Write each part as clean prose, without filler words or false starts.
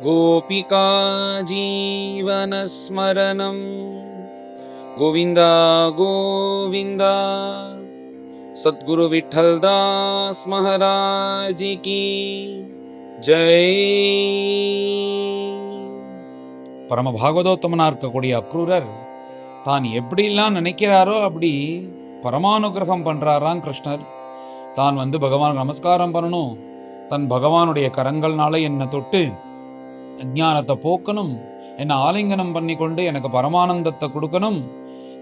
गोपिका जीवनस्मरणं गोविन्द गोविन्द। सद्गुरु विठ्ठलदास महाराज की जय। பரம பாகவதோத்தமனா இருக்கக்கூடிய அக்ரூரர் தான் எப்படிலாம் நினைக்கிறாரோ அப்படி பரமானுகிரகம் பண்றாராம் கிருஷ்ணர். தான் பகவான் நமஸ்காரம் பண்ணணும், தன் பகவானுடைய கரங்கள்னால என்னை தொட்டு அஞ்ஞானத்தை போக்கணும், என்னை ஆலிங்கனம் பண்ணி கொண்டு எனக்கு பரமானந்தத்தை கொடுக்கணும்,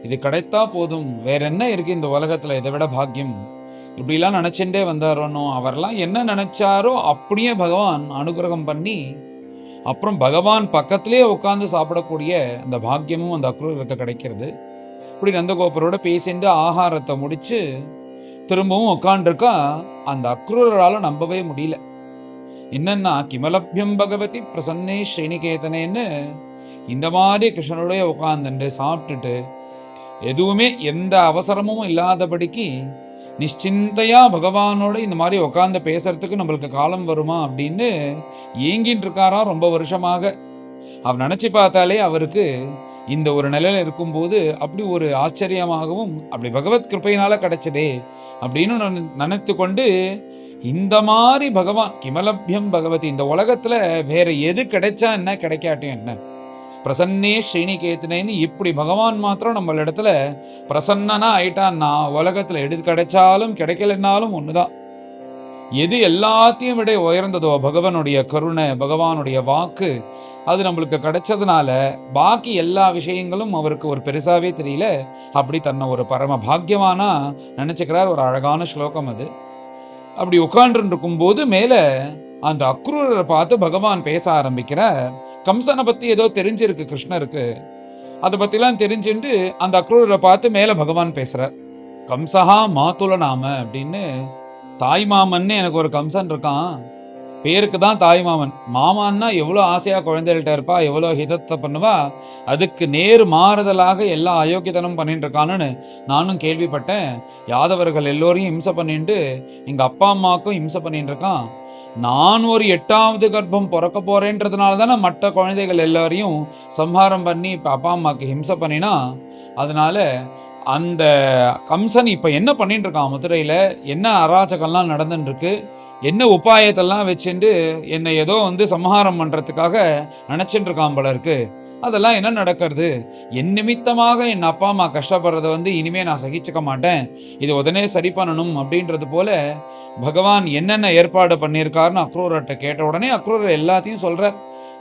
இது கிடைத்தா போதும், வேற என்ன இருக்கு இந்த உலகத்துல, இதை விட பாக்கியம், இப்படிலாம் நினைச்சுட்டே வந்தாரோனோ. அவரெல்லாம் என்ன நினைச்சாரோ அப்படியே பகவான் அனுகிரகம் பண்ணி அப்புறம் பகவான் பக்கத்திலே உட்காந்து சாப்பிடக்கூடிய அந்த பாக்கியமும் அந்த அக்ரூரருக்கு கிடைக்கிறது. இப்படி நந்தகோபரோட பேசிட்டு ஆகாரத்தை முடிச்சு திரும்பவும் உட்காண்டிருக்கா. அந்த அக்ரூரால நம்பவே முடியல. என்னன்னா, கிமலப்யம் பகவதி பிரசன்னே ஸ்ரீனிகேதனேன்னு இந்த மாதிரி கிருஷ்ணனுடைய உட்காந்துட்டு சாப்பிட்டுட்டு எதுவுமே எந்த அவசரமும் இல்லாதபடிக்கு நிশ্চিந்தையா பகவானோட இந்த மாதிரி உட்காந்து பேசுறதுக்கு நம்மளுக்கு காலம் வருமா அப்படின்னு ஏங்கிட்டு இருக்காரா ரொம்ப வருஷமாக. அவர் நினைச்சு பார்த்தாலே அவருக்கு இந்த ஒரு நிலையில இருக்கும்போது அப்படி ஒரு ஆச்சரியமாகவும் அப்படி பகவத் கிருப்பையினால கிடைச்சதே அப்படின்னு நினைத்து கொண்டு, இந்த மாதிரி பகவான் கிமலப்யம் பகவதி, இந்த உலகத்துல வேற எது கிடைச்சா என்ன கிடைக்காட்டும் என்ன, பிரசன்னே ஸ்ரீனிகேதனேன்னு இப்படி பகவான் மாத்திரம் நம்ம இடத்துல பிரசன்னனா ஆயிட்டான்னா உலகத்துல எது கிடைச்சாலும் கிடைக்கலன்னாலும் ஒண்ணுதான். எது எல்லாத்தையும் விட உயர்ந்ததோ பகவானுடைய கருணை, பகவானுடைய வாக்கு, அது நம்மளுக்கு கிடைச்சதுனால பாக்கி எல்லா விஷயங்களும் அவருக்கு ஒரு பெருசாவே தெரியல. அப்படி தன்னை ஒரு பரம பாக்கியமானா நினைச்சுக்கிறார். ஒரு அழகான ஸ்லோகம் அது. அப்படி உட்கார்ந்து இருக்கும் போது மேல அந்த அக்ரூரரை பார்த்து பகவான் பேச ஆரம்பிக்கிறார். கம்சனை பத்தி ஏதோ தெரிஞ்சிருக்கு கிருஷ்ணருக்கு, அதை பத்திலாம் தெரிஞ்சுட்டு அந்த அக்ரூரரை பார்த்து மேல பகவான் பேசுறார். கம்சஹா மாதுல நாம அப்படின்னு, தாய் மாமன்னு எனக்கு ஒரு கம்சன் இருக்கான், பேருக்கு தான் தாய் மாமன். மாமான்னா எவ்வளோ ஆசையா குழந்தைகள்கிட்ட இருப்பா, எவ்வளோ ஹிதத்தை பண்ணுவா, அதுக்கு நேர் மாறுதலாக எல்லா அயோக்கியத்தனம் பண்ணிட்டு இருக்கான்னு நானும் கேள்விப்பட்டேன். யாதவர்கள் எல்லோரையும் இம்சை பண்ணிட்டு எங்க அப்பா அம்மாவுக்கும் இம்சை பண்ணிட்டு இருக்கான். நான் ஒரு 8வது கர்ப்பம் பிறக்க போறேன்றதுனால தானே மற்ற குழந்தைகள் எல்லாரையும் சம்ஹாரம் பண்ணி இப்போ அப்பா அம்மாவுக்கு ஹிம்சை பண்ணினா. அதனால அந்த கம்சன் இப்ப என்ன பண்ணிட்டு இருக்கான், மதுரையில என்ன அராஜகம்லாம் நடந்துட்டு இருக்கு, என்ன உபாயத்தெல்லாம் வச்சுட்டு என்னை ஏதோ சம்ஹாரம் பண்றதுக்காக நினைச்சுட்டு போல இருக்கு. அதெல்லாம் என்ன நடக்கிறது, என் நிமித்தமாக என் அப்பா அம்மா கஷ்டப்படுறத இனிமே நான் சகிச்சுக்க மாட்டேன், இது உடனே சரி பண்ணணும் அப்படின்றது போல பகவான் என்னென்ன ஏற்பாடு பண்ணியிருக்காருன்னு அக்ரூரர்கிட்ட கேட்ட உடனே அக்ரூரர் எல்லாத்தையும் சொல்றார்.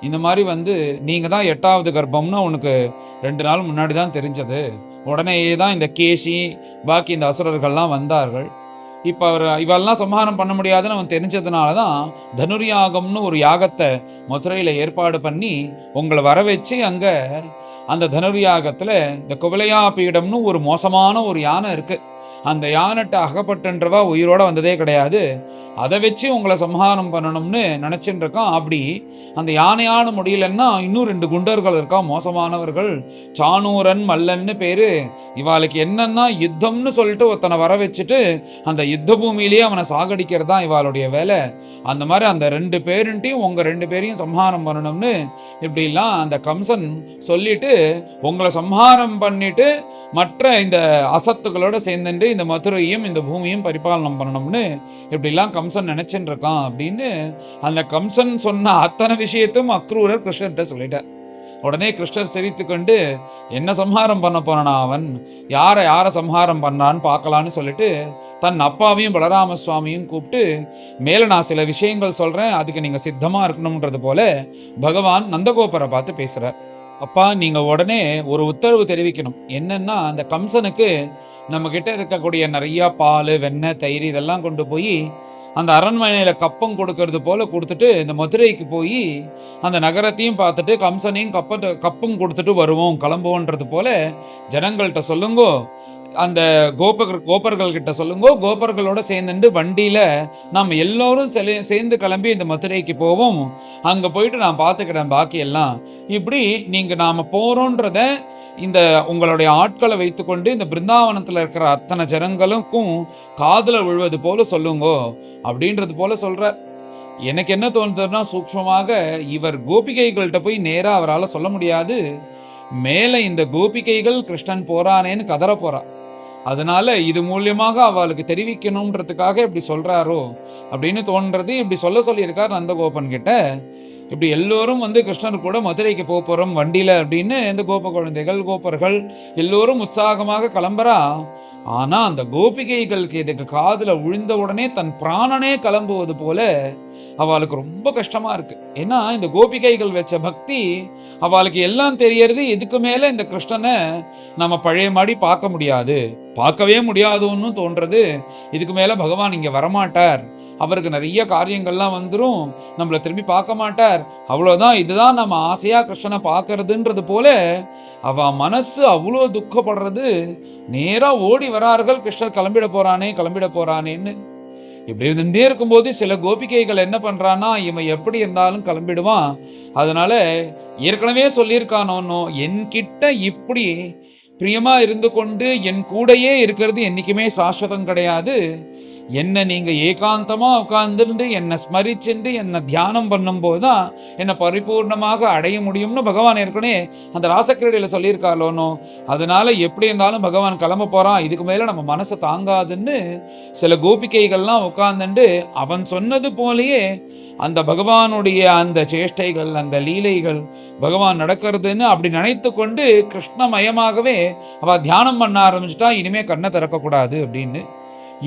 இந்த மாதிரி நீங்க தான் 8வது கர்ப்பம்னு உனக்கு 2 நாள் முன்னாடி தான் தெரிஞ்சது. உடனேயே தான் இந்த கேசி பாக்கி இந்த அசுரர்கள்லாம் வந்தார்கள். இப்போ இவெல்லாம் சம்ஹாரம் பண்ண முடியாதுன்னு அவன் தெரிஞ்சதுனால தான் தனுர்யாகம்னு ஒரு யாகத்தை மதுரையில் ஏற்பாடு பண்ணி உங்களை வர வச்சு அங்கே அந்த தனுர்யாகத்தில் இந்த குவலையா பீடம்னு ஒரு மோசமான ஒரு யானை இருக்கு. அந்த யானைட்ட அகப்பட்டுன்றவா உயிரோட வந்ததே கிடையாது. அதை வச்சு உங்களை சம்ஹாரம் பண்ணணும்னு நினைச்சுட்டு இருக்கான். அப்படி அந்த யானையான முடியலன்னா இன்னும் 2 குண்டர்கள் இருக்கா, மோசமானவர்கள், சானூரன் மல்லன்னு பேரு. இவாளுக்கு என்னன்னா யுத்தம்னு சொல்லிட்டு ஒருத்தனை வர வச்சுட்டு அந்த யுத்த பூமியிலேயே அவனை சாகடிக்கிறது தான் இவாளுடைய வேலை. அந்த மாதிரி அந்த 2 பேருன்ட்டையும் உங்க 2 பேரையும் சம்ஹாரம் பண்ணணும்னு இப்படிலாம் அந்த கம்சன் சொல்லிட்டு உங்களை சம்ஹாரம் பண்ணிட்டு மற்ற இந்த அசத்துகளோட சேர்ந்துட்டு இந்த மதுரையும் இந்த பூமியும் பரிபாலனம் பண்ணணும்னு இப்படிலாம் கம்சன் நினைச்சுட்டு இருக்கான் அப்படின்னு அந்த கம்சன் சொன்ன அத்தனை விஷயத்தையும் அக்ரூரர் கிருஷ்ணர்கிட்ட சொல்லிட்டார். உடனே கிருஷ்ணர் சிரித்து கொண்டு, என்ன சம்ஹாரம் பண்ண போனா அவன், யாரை சம்ஹாரம் பண்ணான்னு பார்க்கலான்னு சொல்லிட்டு தன் அப்பாவையும் பலராம சுவாமியும் கூப்பிட்டு, மேல நான் சில விஷயங்கள் சொல்றேன், அதுக்கு நீங்க சித்தமா இருக்கணும்ன்றது போல பகவான் நந்தகோபரை பார்த்து பேசுறார். அப்பா, நீங்க உடனே ஒரு உத்தரவு தெரிவிக்கணும். என்னன்னா, அந்த கம்சனுக்கு நம்ம கிட்ட இருக்கக்கூடிய நிறைய பால், வெண்ணெய், தயிர் இதெல்லாம் கொண்டு போய் அந்த அரண்மனையில கப்பம் கொடுக்கறது போல கொடுத்துட்டு இந்த மதுரைக்கு போய் அந்த நகரத்தையும் பார்த்துட்டு கம்சனையும் கப்பம் கொடுத்துட்டு வருவோம், கிளம்புவோன்றது போல ஜனங்கள்கிட்ட சொல்லுங்கோ. அந்த கோபர்கள் கிட்ட சொல்லுங்கோ. கோபர்களோட சேர்ந்துட்டு வண்டியில நம்ம எல்லோரும் சேர்ந்து கிளம்பி இந்த மதுரைக்கு போவோம். அங்க போயிட்டு நான் பார்த்துக்கிறேன் பாக்கி எல்லாம். இப்படி நீங்க நாம போறோன்றத இந்த உங்களுடைய ஆட்களை வைத்துக்கொண்டு இந்த பிருந்தாவனத்துல இருக்கிற அத்தனை ஜனங்களுக்கும் காதுல விழுவது போல சொல்லுங்கோ அப்படின்றது போல சொல்ற. எனக்கு என்ன தோணுதுன்னா, சூக்ஷ்மமாக இவர் கோபிகைகள்ட்ட போய் நேரா அவரால சொல்ல முடியாது. மேல இந்த கோபிகைகள் கிருஷ்ணன் போறானேன்னு கதற போறா. அதனால இது மூலியமாக அவளுக்கு தெரிவிக்கணும்ன்றதுக்காக இப்படி சொல்றாரோ அப்படின்னு தோன்றது. இப்படி சொல்லியிருக்கார் நந்தகோபன் கிட்ட. இப்படி எல்லோரும் வந்து கிருஷ்ணர் கூட மதுரைக்கு போறோம் வண்டியில அப்படின்னு இந்த கோப குழந்தைகள், கோப்பர்கள் எல்லோரும் உற்சாகமாக கிளம்புறா. ஆனா அந்த கோபிகைகளுக்கு இதுக்கு காதுல விழுந்த உடனே தன் பிராணனே கிளம்புவது போல அவளுக்கு ரொம்ப கஷ்டமா இருக்கு. ஏன்னா இந்த கோபிகைகள் வச்ச பக்தி அவளுக்கு எல்லாம் தெரியறது. இதுக்கு மேல இந்த கிருஷ்ணனை நம்ம பழைய மாதிரி பார்க்க முடியாது, பார்க்கவே முடியாதுன்னு தோன்றது. இதுக்கு மேல பகவான் இங்க வரமாட்டார், அவருக்கு நிறைய காரியங்கள்லாம் வந்துடும், நம்மளை திரும்பி பார்க்க மாட்டார், அவ்வளோதான், இதுதான் நம்ம ஆசையா கிருஷ்ணனை பார்க்கறதுன்றது போல அவ மனசு அவ்வளோ துக்கப்படுறது. நேரா ஓடி வரார்கள், கிருஷ்ணர் கிளம்பிட போறானேன்னு. இப்படி இருந்துட்டே இருக்கும்போது சில கோபிகைகள் என்ன பண்றான்னா, இவன் எப்படி இருந்தாலும் கிளம்பிடுவான், அதனால ஏற்கனவே சொல்லியிருக்கானோ, என்கிட்ட இப்படி பிரியமா இருந்து கொண்டு என் கூடையே இருக்கிறது என்னைக்குமே சாஸ்வதம் கிடையாது, என்னை நீங்க ஏகாந்தமா உட்கார்ந்துட்டு என்னை ஸ்மரிச்சுட்டு என்னை தியானம் பண்ணும்போது தான் என்னை பரிபூர்ணமாக அடைய முடியும்னு பகவான் ஏற்கனவே அந்த ராசக்கிரீடையில சொல்லியிருக்காளோனோ. அதனால எப்படி இருந்தாலும் பகவான் கிளம்ப போறான், இதுக்கு மேல நம்ம மனசை தாங்காதுன்னு சில கோபிகைகள்லாம் உட்கார்ந்துட்டு அவன் சொன்னது போலயே அந்த பகவானுடைய அந்த சேஷ்டைகள், அந்த லீலைகள் பகவான் நடக்கிறதுன்னு அப்படி நினைத்து கொண்டு கிருஷ்ணமயமாகவே அவ தியானம் பண்ண ஆரம்பிச்சுட்டா. இனிமே கண்ணை திறக்கக்கூடாது அப்படின்னு.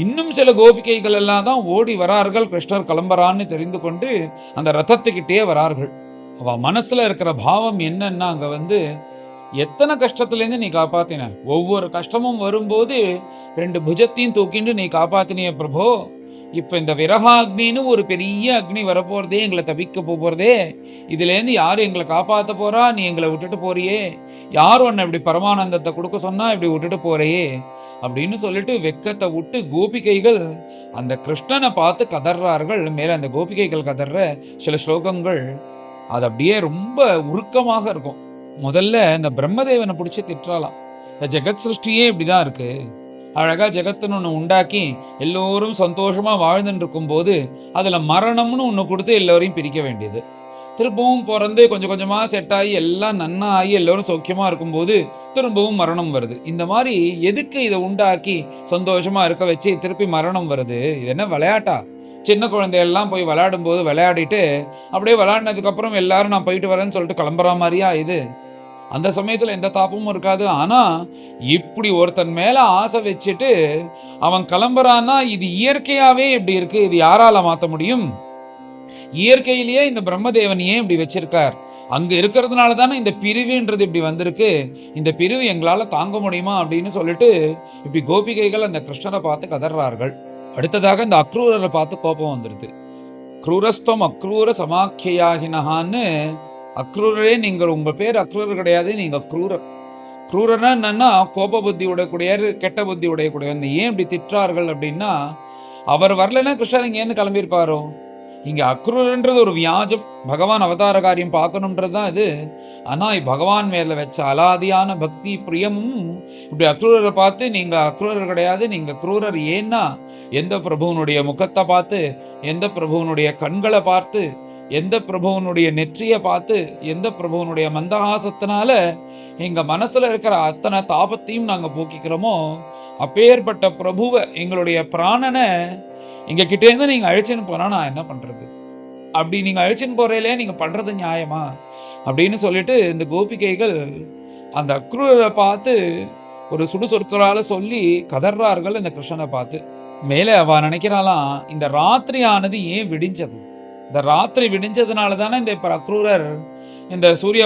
இன்னும் சில கோபிகைகள் எல்லாம் தான் ஓடி வரார்கள், கிருஷ்ணர் கிளம்புறான்னு தெரிந்து கொண்டு அந்த ரதத்துக்கிட்டே வரார்கள். அவ மனசுல இருக்கிற பாவம் என்னன்னா, அங்க வந்து எத்தனை கஷ்டத்துலேருந்து நீ காப்பாத்தின, ஒவ்வொரு கஷ்டமும் வரும்போது 2 புஜத்தையும் தூக்கிண்டு நீ காப்பாத்தினிய பிரபோ, இப்ப இந்த விரகாக்னின்னு ஒரு பெரிய அக்னி வரப்போறதே, எங்களை தவிக்க போறதே, இதுலேருந்து யாரு எங்களை காப்பாற்ற போறா, நீ எங்களை விட்டுட்டு போறியே, யார் உன்னை இப்படி பரமானந்தத்தை கொடுக்க சொன்னா இப்படி விட்டுட்டு போறையே அப்படின்னு சொல்லிட்டு வெக்கத்தை விட்டு கோபிகைகள் அந்த கிருஷ்ணனை பார்த்து கதறார்கள். மேல அந்த கோபிகைகள் கதற சில ஸ்லோகங்கள் அது அப்படியே ரொம்ப உருக்கமாக இருக்கும். முதல்ல இந்த பிரம்மதேவனை பிடிச்சி திட்டாலாம், இந்த ஜெகத் சிருஷ்டியே இப்படிதான் இருக்கு, அழகா ஜெகத்துன்னு ஒன்று உண்டாக்கி எல்லோரும் சந்தோஷமா வாழ்ந்துட்டு இருக்கும் போது அதுல மரணம்னு ஒன்று கொடுத்து எல்லோரையும் பிரிக்க வேண்டியது, திரும்பவும் பிறந்து கொஞ்சம் கொஞ்சமா செட் ஆகி எல்லாம் நன்னா ஆகி எல்லோரும் சௌக்கியமா இருக்கும்போது திரும்பவும் மரணம் வருது. இந்த மாதிரி எதுக்கு இதை உண்டாக்கி சந்தோஷமா இருக்க வச்சு திருப்பி மரணம் வருது? இது என்ன விளையாட்டா? சின்ன குழந்தையெல்லாம் போய் விளையாடும் போது விளையாடிட்டு அப்படியே விளையாடினதுக்கு அப்புறம் எல்லாரும் நான் போயிட்டு வரேன்னு சொல்லிட்டு கிளம்புற மாதிரியா இது? அந்த சமயத்துல எந்த தாப்பமும் இருக்காது. ஆனா இப்படி ஒருத்தன் மேல ஆசை வச்சுட்டு அவன் கிளம்புறான்னா இது இயற்கையாவே இப்படி இருக்கு, இது யாரால மாத்த முடியும்? இயற்கையிலேயே இந்த பிரம்மதேவன் ஏன் இப்படி வச்சிருக்கார்? அங்க இருக்கிறதுனால தானே இந்த பிரிவுன்றது இப்படி வந்திருக்கு, இந்த பிரிவு எங்களால தாங்க முடியுமா அப்படின்னு சொல்லிட்டு இப்படி கோபிகைகள் அந்த கிருஷ்ணரை பார்த்து கதறார்கள். அடுத்ததாக இந்த அக்ரூரரை பார்த்து கோபம் வந்துருது. க்ரூரஸ்தம் அக்ரூர சமாக்கியாகினஹான்னு, அக்ரூரரே நீங்கள், உங்க பேர் அக்ரூரர் கிடையாது, நீங்க க்ரூரர். க்ரூரர்னா என்னன்னா கோப புத்தி உடையக்கூடியார், கெட்ட புத்தி உடையக்கூடியவர். ஏன் இப்படி திட்டார்கள் அப்படின்னா, அவர் வரலன்னா கிருஷ்ணர் இங்கேருந்து கிளம்பியிருப்பாரோ. இங்க அக்ரூரன்றது ஒரு வியாஜம், பகவான் அவதார காரியம் பார்க்கணுன்றது தான் இது. ஆனா பகவான் மேல வச்ச அலாதியான பக்தி பிரியமும் இப்படி அக்ரூரரை பார்த்து நீங்க அக்ரூரர் கிடையாது, நீங்க க்ரூரர். ஏன்னா எந்த பிரபுவனுடைய முகத்தை பார்த்து, எந்த பிரபுவனுடைய கண்களை பார்த்து, எந்த பிரபுவனுடைய நெற்றியை பார்த்து, எந்த பிரபுவனுடைய மந்தஹாசத்தினால எங்க மனசுல இருக்கிற அத்தனை தாபத்தையும் நாங்க போக்கிக்கிறோமோ, அப்பேற்பட்ட பிரபுவை, எங்களுடைய பிராணனை எங்க கிட்டே இருந்து நீங்க அழைச்சின்னு போனா நான் என்ன பண்றது? அப்படி நீங்க அழைச்சின்னு போறீங்களே, நீங்க பண்றது நியாயமா அப்படின்னு சொல்லிட்டு இந்த கோபிகைகள் அந்த அக்ரூரரை பார்த்து ஒரு சுடு சொற்களால சொல்லி கதறார்கள் இந்த கிருஷ்ணனை பார்த்து. மேலே அவ நினைக்கிறாளாம், இந்த ராத்திரி ஆனது ஏன் விடிஞ்சது? இந்த ராத்திரி விடிஞ்சதுனால தானே இந்த இப்ப அக்ரூரர் இந்த சூரிய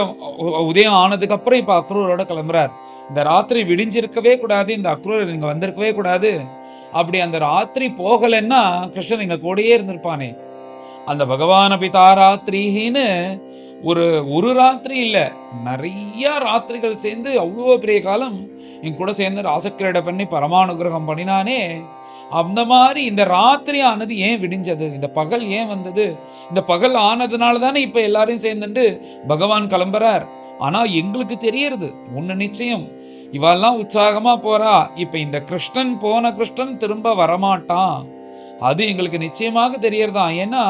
உதயம் ஆனதுக்கு அப்புறம் இப்ப அக்ரூரோட கிளம்புறார். இந்த ராத்திரி விடிஞ்சிருக்கவே கூடாது, இந்த அக்ரூரர் இங்க வந்திருக்கவே கூடாது. அப்படி அந்த ராத்திரி போகலைன்னா கிருஷ்ணன் எங்க கூடயே இருந்திருப்பானே. அந்த பகவான பிதா ராத்திரின்னு ஒரு ராத்திரி இல்ல, நிறைய ராத்திரிகள் சேர்ந்து அவ்வளோ பெரிய காலம் என் கூட சேர்ந்து ராசக்கிரீடை பண்ணி பரமானுகிரகம் பண்ணினானே. அந்த மாதிரி இந்த ராத்திரி ஆனது ஏன் விடிஞ்சது? இந்த பகல் ஏன் வந்தது? இந்த பகல் ஆனதுனால தானே இப்ப எல்லாரையும் சேர்ந்துட்டு பகவான் கிளம்புறார். ஆனா எங்களுக்கு தெரியறது ஒண்ணு நிச்சயம், இவெல்லாம் உற்சாகமா போறா, இப்ப இந்த கிருஷ்ணன் போன கிருஷ்ணன் திரும்ப வரமாட்டான், அது எங்களுக்கு நிச்சயமாக தெரியறதான். ஏன்னா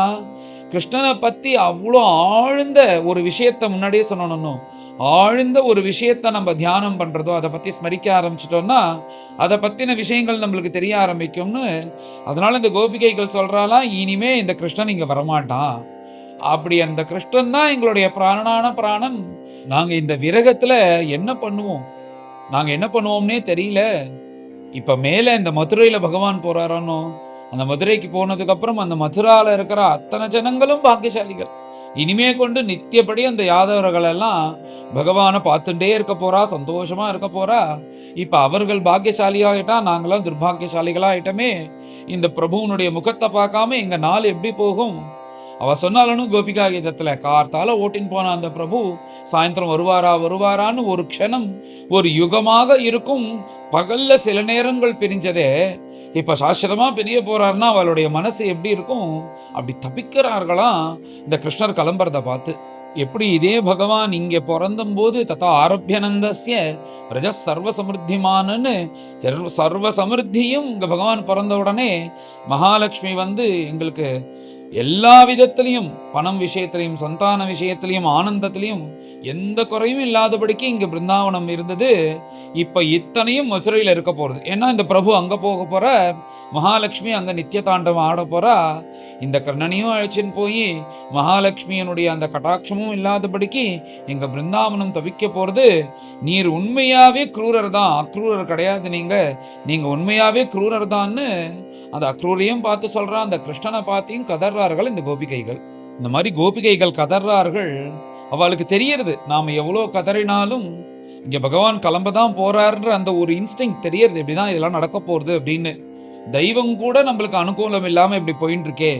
கிருஷ்ணனை பத்தி அவ்வளோ ஆழ்ந்த ஒரு விஷயத்த முன்னாடியே சொல்லணும். ஆழ்ந்த ஒரு விஷயத்த நம்ம தியானம் பண்றதோ, அதை பத்தி ஸ்மரிக்க ஆரம்பிச்சிட்டோம்னா, அதை பத்தின விஷயங்கள் நம்மளுக்கு தெரிய ஆரம்பிக்கும்னு, அதனால இந்த கோபிகைகள் சொல்றாலாம், இனிமே இந்த கிருஷ்ணன் இங்க வரமாட்டான். அப்படி அந்த கிருஷ்ணன் தான் எங்களுடைய பிராணனான பிராணன். நாங்க இந்த விரகத்துல என்ன பண்ணுவோம்? நாங்க என்ன பண்ணுவோம்னே தெரியல. இப்ப மேல இந்த மதுரையில பகவான் போறாரானோ, அந்த மதுரைக்கு போனதுக்கு அப்புறம் அந்த மதுரால இருக்கிற அத்தனை ஜனங்களும் பாக்கியசாலிகள். இனிமே கொண்டு நித்தியப்படி அந்த யாதவர்கள் எல்லாம் பகவான பார்த்துட்டே இருக்க போறா, சந்தோஷமா இருக்க போறா. இப்ப அவர்கள் பாக்கியசாலியாயிட்டா, நாங்களாம் துர்பாக்கியசாலிகளா ஆயிட்டமே. இந்த பிரபுவனுடைய முகத்தை பார்க்காம எங்க நாள் எப்படி போகும்? அவ சொன்னாலும் கோபிகா கீதத்துல, கார்த்தால ஓட்டின் போன அந்த பிரபு சாயந்தரம் வருவாரா வருவாரான்னு ஒரு க்ஷணம், ஒரு யுகமாக இருக்கும். பகல்ல சில நேரங்கள் பிரிஞ்சதே, இப்ப சாஸ்வதமா பிரிய போறாருன்னா அவளுடைய மனசு எப்படி இருக்கும்? அப்படி தப்பிக்கிறார்களாம் இந்த கிருஷ்ணர் கிளம்புறத பார்த்து. எப்படி இதே பகவான் இங்க பிறந்தம்போது ததா ஆரம்பியனந்தஸ்ய பிரஜ சர்வ சமிருத்திமானன்னு சர்வ சமிருத்தியும் இங்க பகவான் பிறந்த உடனே மகாலட்சுமி வந்து எங்களுக்கு எல்லா விதத்திலையும், பணம் விஷயத்திலையும், சந்தான விஷயத்திலையும், ஆனந்தத்திலையும் எந்த குறையும் இல்லாதபடிக்கு இங்க பிருந்தாவனம் இருந்தது. இப்ப இத்தனையும் மதுரையில இருக்க போறது. ஏன்னா இந்த பிரபு அங்க போக போற, மகாலட்சுமி அங்க நித்திய தாண்டவம் ஆட போறா. இந்த கர்ணனையும் அழைச்சின்னு போய் மகாலட்சுமியனுடைய அந்த கட்டாட்சமும் இல்லாதபடிக்கு எங்க பிருந்தாவனம் தவிக்க போறது. நீர் உண்மையாவே குரூரர் தான், அக்ரூரர் கிடையாது. நீங்க உண்மையாவே குரூரர் தான்னு அந்த அக்ரூரையும் பார்த்து சொல்றா. அந்த கிருஷ்ணனை பார்த்தியும் கதறார்கள் இந்த கோபிகைகள். இந்த மாதிரி கோபிகைகள் கதறார்கள். அவளுக்கு தெரியறது, நாம எவ்வளோ கதறினாலும் இங்க பகவான் கிளம்பதான் போறாருன்ற அந்த ஒரு இன்ஸ்டிங் தெரியறது. இப்படிதான் இதெல்லாம் நடக்க போறது அப்படின்னு. தெய்வம் கூட நம்மளுக்கு அனுகூலம் இல்லாம இப்படி போயின்னு இருக்கே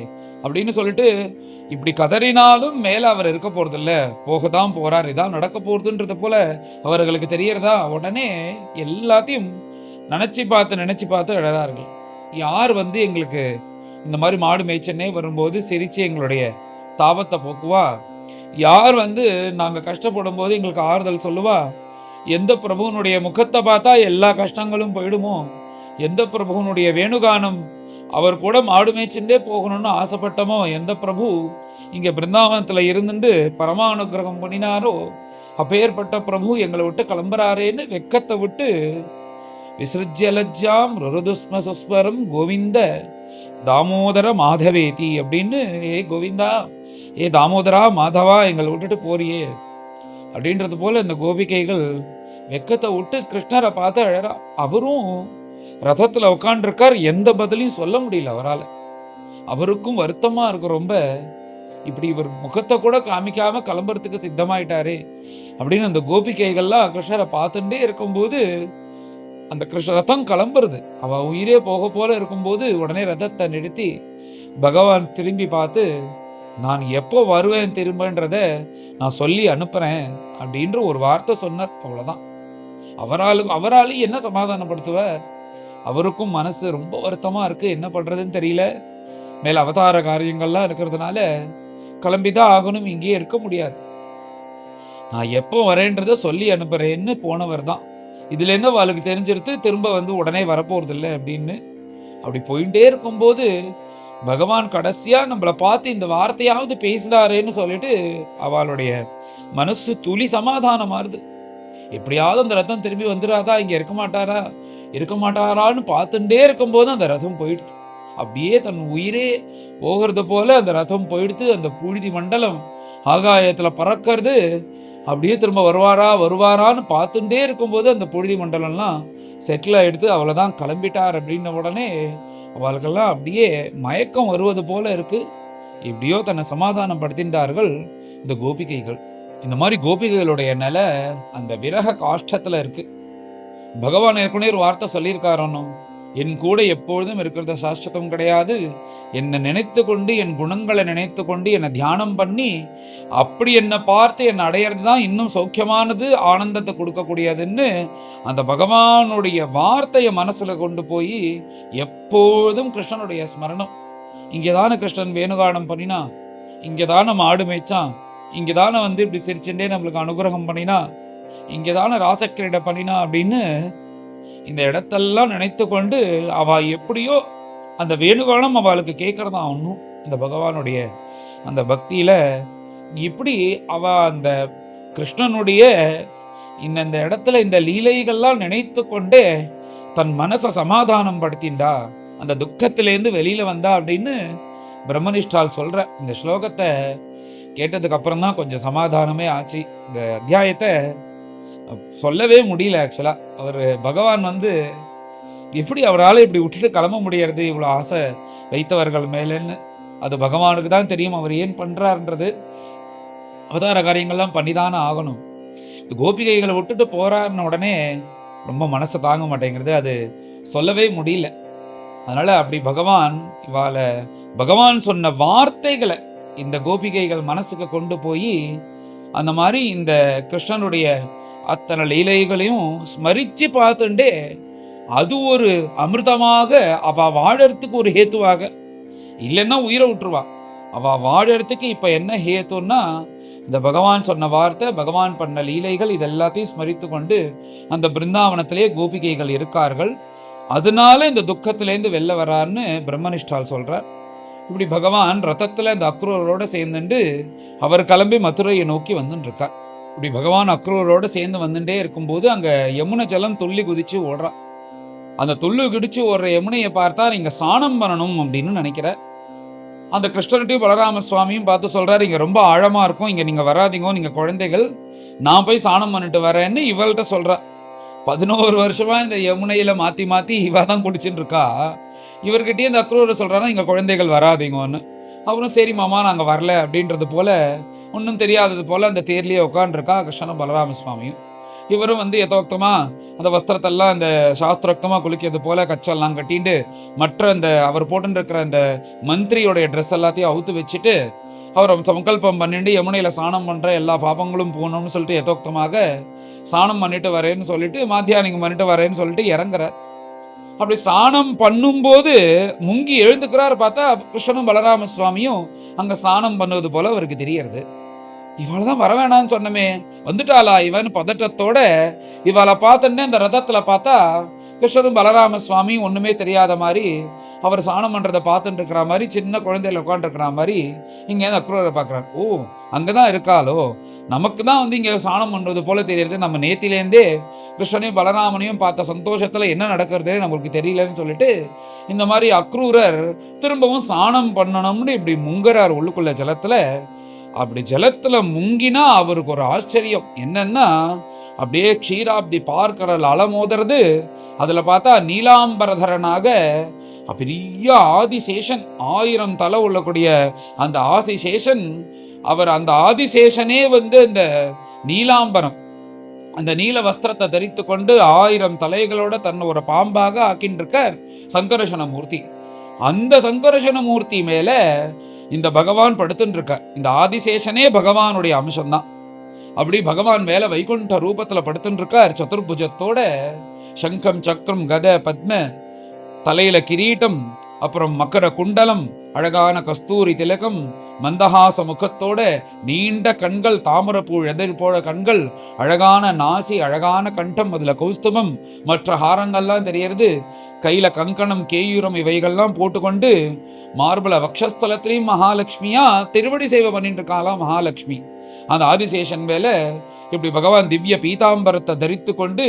அப்படின்னு சொல்லிட்டு இப்படி கதறினாலும் மேல அவர் இருக்க போறது இல்ல, போகதான் போறார், இதான் நடக்க போறதுன்றது போல அவர்களுக்கு தெரியறதா. உடனே எல்லாத்தையும் நினைச்சு பார்த்து அழறார்கள். யார் வந்து எங்களுக்கு இந்த மாதிரி மாடு மேய்ச்சனே வரும்போது சிரிச்சு எங்களுடைய தாபத்தை போக்குவா? யார் வந்து நாங்க கஷ்டப்படும் போது எங்களுக்கு ஆறுதல் சொல்லுவா? எந்த பிரபுவனுடைய முகத்தை பார்த்தா எல்லா கஷ்டங்களும் போயிடுமோ? எந்த பிரபுவனுடைய வேணுகானம் அவர் கூட மாடு மேய்ச்சுட்டே போகணும்னு ஆசைப்பட்டமோ, எந்த பிரபு இங்க பிருந்தாவனத்துல இருந்துட்டு பரமானுகிரகம் பண்ணினாரோ, அப்பேற்பட்ட பிரபு எங்களை விட்டு கிளம்புறாரேன்னு வெக்கத்தை விட்டு விசிருஜ்யலஜ்ஜாம் ருருதுஸ்ம சுஸ்வரம் கோவிந்த தாமோதர மாதவேதி அப்படின்னு, ஏ கோவிந்தா, ஏ தாமோதரா மாதவா எங்களை விட்டுட்டு போறியே அப்படின்றது போல இந்த கோபிகைகள் வெக்கத்தை விட்டு கிருஷ்ணரை பார்த்து அழறா. அவரும் ரதத்துல உட்காண்டிருக்கார், எந்த பதிலையும் சொல்ல முடியல அவரால். அவருக்கும் வருத்தமா இருக்கு ரொம்ப. இப்படி இவர் முகத்தை கூட காமிக்காம கிளம்புறதுக்கு சித்தமாயிட்டாரே அப்படின்னு அந்த கோபிகைகள்லாம் கிருஷ்ணரை பார்த்துட்டே இருக்கும்போது அந்த கிருஷ்ண ரதம் கிளம்புறது. அவ உயிரே போக போல இருக்கும்போது உடனே ரதத்தை நிறுத்தி பகவான் திரும்பி பார்த்து, நான் எப்போ வருவேன் திரும்பன்றத நான் சொல்லி அனுப்புறேன் அப்படின்ற ஒரு வார்த்தை சொன்னார். அவ்வளவுதான். அவராலும் என்ன சமாதானப்படுத்துவ? அவருக்கும் மனசு ரொம்ப வருத்தமா இருக்கு, என்ன பண்றதுன்னு தெரியல. மேல அவதார காரியங்கள்லாம் இருக்கிறதுனால கிளம்பிதான் ஆகணும், இங்கேயே இருக்க முடியாது. நான் எப்போ வரேன்றத சொல்லி அனுப்புறேன்னு போனவர் தான். இதுல இருந்து அவளுக்கு தெரிஞ்சிருத்து திரும்ப வந்து உடனே வரப்போறது இல்லை அப்படின்னு. அப்படி போயிட்டே இருக்கும்போது பகவான் கடைசியா நம்மளை பார்த்து இந்த வார்த்தையாவது பேசினாரேன்னு சொல்லிட்டு அவளுடைய மனசு துளி சமாதானமாறுது. எப்படியாவது அந்த ரதம் திரும்பி வந்துடாதா, இங்க இருக்க மாட்டாரான்னு பார்த்துட்டே இருக்கும்போது அந்த ரதம் போயிடுது. அப்படியே தன் உயிரே போகிறது போல அந்த ரதம் போயிடுத்து. அந்த புழுதி மண்டலம் ஆகாயத்துல பறக்கிறது. அப்படியே திரும்ப வருவாரான்னு பார்த்துட்டே இருக்கும்போது அந்த புழுதி மண்டலம்லாம் செட்டில் ஆகிடுத்து. அவ்வளோதான், கிளம்பிட்டார் அப்படின்ன உடனே அவளுக்கெல்லாம் அப்படியே மயக்கம் வருவது போல இருக்கு. எப்படியோ தன்னை சமாதானம் படுத்தின்றார்கள் இந்த கோபிகைகள். இந்த மாதிரி கோபிகைகளுடைய நிலை அந்த விரக காஷ்டத்துல இருக்கு. பகவான் ஏற்கனவே ஒரு வார்த்தை சொல்லியிருக்காரோன்னு, என் கூட எப்பொழுதும் இருக்கிறத சாஸ்வதம் கிடையாது. என்னை நினைத்து கொண்டு, என் குணங்களை நினைத்து கொண்டு என்னை தியானம் பண்ணி அப்படி என்னை பார்த்து என்னை அடையிறது தான் இன்னும் சௌக்கியமானது, ஆனந்தத்தை கொடுக்கக்கூடியதுன்னு அந்த பகவானுடைய வார்த்தையை மனசுல கொண்டு போய் எப்போதும் கிருஷ்ணனுடைய ஸ்மரணம். இங்கேதானே கிருஷ்ணன் வேணுகானம் பண்ணினா, இங்கேதானே மாடு மேய்ச்சான், இங்கேதானே வந்து இப்படி சிரிச்சுட்டே நம்மளுக்கு அனுகிரகம் பண்ணினா, இங்கேதானே ராசக்கிரீடை பண்ணினா அப்படின்னு இந்த இடத்தெல்லாம் நினைத்து கொண்டு அவ எப்படியோ அந்த வேணுகானம் அவளுக்கு கேட்கறதா ஒன்றும் இந்த பகவானுடைய அந்த பக்தியில இப்படி அவ அந்த கிருஷ்ணனுடைய இந்த இடத்துல இந்த லீலைகள்லாம் நினைத்து கொண்டே தன் மனசை சமாதானம் படுத்திண்டா, அந்த துக்கத்திலேருந்து வெளியில வந்தா அப்படின்னு பிரம்மனிஷ்டால் சொல்ற இந்த ஸ்லோகத்தை கேட்டதுக்கு அப்புறம் தான் கொஞ்சம் சமாதானமே ஆச்சு. இந்த அத்தியாயத்தை சொல்லவே முடியல. ஆக்சுவலா அவர் பகவான் வந்து எப்படி அவரால் இப்படி விட்டுட்டு கிளம்ப முடியறது, இவ்வளோ ஆசை வைத்தவர்கள் மேலேன்னு அது பகவானுக்கு தான் தெரியும். அவர் ஏன் பண்றாருன்றது. அவதார காரியங்கள்லாம் பண்ணிதானே ஆகணும். கோபிகைகளை விட்டுட்டு போறாருன்னு உடனே ரொம்ப மனசை தாங்க மாட்டேங்கிறது. அது சொல்லவே முடியல. அதனால அப்படி பகவான் சொன்ன வார்த்தைகளை இந்த கோபிகைகள் மனசுக்கு கொண்டு போய் அந்த மாதிரி இந்த கிருஷ்ணனுடைய அத்தனை லீலைகளையும் ஸ்மரிச்சு பார்த்துட்டே அது ஒரு அமிர்தமாக அவ வாழறதுக்கு ஒரு ஹேத்துவாக, இல்லைன்னா உயிரை விட்டுருவா. அவ வாழறதுக்கு இப்ப என்ன ஹேத்துன்னா இந்த பகவான் சொன்ன வார்த்தை, பகவான் பண்ண லீலைகள், இது எல்லாத்தையும் ஸ்மரித்து கொண்டு அந்த பிருந்தாவனத்திலே கோபிகைகள் இருக்கார்கள். அதனால இந்த துக்கத்திலேருந்து வெளில வரான்னு பிரம்மனிஷ்டால் சொல்றார். இப்படி பகவான் ரதத்துல இந்த அக்ரூரோட சேர்ந்துட்டு அவர் கிளம்பி மதுரையை நோக்கி வந்துட்டு இருக்கார். இப்படி பகவான் அக்ரூரோட சேர்ந்து வந்துட்டே இருக்கும்போது அங்க யமுனை ஜலம் துள்ளி குதிச்சு ஓடுறா. அந்த துள்ளி குதிச்சு ஓடுற யமுனையை பார்த்தா நீங்க ஸ்நானம் பண்ணணும் அப்படின்னு நினைக்கிற. அந்த கிருஷ்ணர்கிட்டையும் பலராம சுவாமியும் பார்த்து சொல்றாரு, இங்க ரொம்ப ஆழமா இருக்கும், இங்க நீங்க வராதிங்க, நீங்க குழந்தைகள், நான் போய் ஸ்நானம் பண்ணிட்டு வரேன்னு இவள்கிட்ட சொல்றா. 11 வருஷமா இந்த யமுனையில மாத்தி மாத்தி இவ தான் குடிச்சுட்டு இருக்கா. இவர்கிட்டயே இந்த அக்ரூரை சொல்றாரு, இங்க குழந்தைகள் வராதிங்கன்னு. அவரும் சரி மாமா நாங்க வரல அப்படின்றது போல, ஒன்றும் தெரியாதது போல அந்த தேர்லயே உட்காந்துருக்கா கிருஷ்ணனும் பலராம சுவாமியும். இவரும் வந்து யதோக்தமா அந்த வஸ்திரத்தெல்லாம் அந்த சாஸ்திரோக்தமா குளிக்கிறது போல கச்செல்லாம் கட்டிட்டு மற்ற அந்த அவர் போட்டுருக்கிற அந்த மந்திரியோடைய ட்ரெஸ் எல்லாத்தையும் அவுத்து வச்சுட்டு அவர் சங்கல்பம் பண்ணிட்டு யமுனையில ஸ்நானம் பண்ற எல்லா பாபங்களும் போகணும்னு சொல்லிட்டு யதோக்தமாக ஸ்நானம் பண்ணிட்டு வரேன்னு சொல்லிட்டு மாத்தியானிகம் பண்ணிட்டு வரேன்னு சொல்லிட்டு இறங்குறார். அப்படி ஸ்நானம் பண்ணும்போது முங்கி எழுந்துக்கிறார். பார்த்தா கிருஷ்ணனும் பலராம சுவாமியும் அங்க ஸ்நானம் பண்ணுவது போல அவருக்கு தெரியறது. இவளதான் வர வேணான்னு சொன்னமே, வந்துட்டாளா இவன் பதட்டத்தோட இவளை பார்த்துன்னே அந்த ரதத்துல பார்த்தா கிருஷ்ணனும் பலராம சுவாமி ஒண்ணுமே தெரியாத மாதிரி அவர் ஸ்நானம் பண்றதை பார்த்துட்டு இருக்கிற மாதிரி, சின்ன குழந்தையில உட்காந்துருக்கிற மாதிரி இங்க அக்ரூரை பார்க்குறாரு. ஓ அங்கதான் இருக்காளோ, நமக்கு தான் வந்து இங்க ஸ்நானம் பண்றது போல தெரியுது. நம்ம நேத்திலேருந்தே கிருஷ்ணனையும் பலராமனையும் பார்த்த சந்தோஷத்துல என்ன நடக்கிறதே நம்மளுக்கு தெரியலன்னு சொல்லிட்டு இந்த மாதிரி அக்ரூரர் திரும்பவும் ஸ்நானம் பண்ணணும்னு இப்படி முங்குறார் உள்ளுக்குள்ள ஜலத்துல. அப்படி ஜலத்துல முங்கினா அவருக்கு ஒரு ஆச்சரியம் என்னன்னா, அப்படியே க்ஷீராப்தி பார்க்கடல் அலமோதுறது. அதுல பார்த்தா நீலாம்பரதரனாக பெரிய ஆதிசேஷன், 1000 தலை உள்ளக்கூடிய அந்த ஆதிசேஷன், அவர் அந்த ஆதிசேஷனே வந்து இந்த நீலாம்பரம் அந்த நீல வஸ்திரத்தை தரித்து கொண்டு 1000 தலைகளோட தன்னை ஒரு பாம்பாக ஆக்கின்னு இருக்கார் சங்கர்ஷண மூர்த்தி. அந்த சங்கர்ஷண மூர்த்தி மேல இந்த பகவான் படுத்துட்டு இருக்க. இந்த ஆதிசேஷனே பகவானுடைய அம்சம்தான். அப்படி பகவான் மேல வைகுண்ட ரூபத்துல படுத்துட்டு இருக்கார் சதுர்புஜத்தோட. சங்கம் சக்கரம் கத பத்ம, தலையில கிரீட்டம், அப்புறம் மக்கர குண்டலம், அழகான கஸ்தூரி திலகம், மந்தஹாச முகத்தோட, நீண்ட கண்கள், தாமரப்பூ எதிர் போல கண்கள், அழகான நாசி, அழகான கண்டம், அதுல கௌஸ்துபம், மற்ற ஹாரங்கள்லாம் தெரியறது, கையில கங்கணம் கேயூரம் இவைகள்லாம் போட்டுக்கொண்டு மார்பல வக்ஷஸ்தலத்திலையும் மகாலட்சுமியா திருவடி சேவை பண்ணிட்டு இருக்காளாம் மகாலட்சுமி. அந்த ஆதிசேஷன் மேல இப்படி பகவான் திவ்ய பீதாம்பரத்தை தரித்து கொண்டு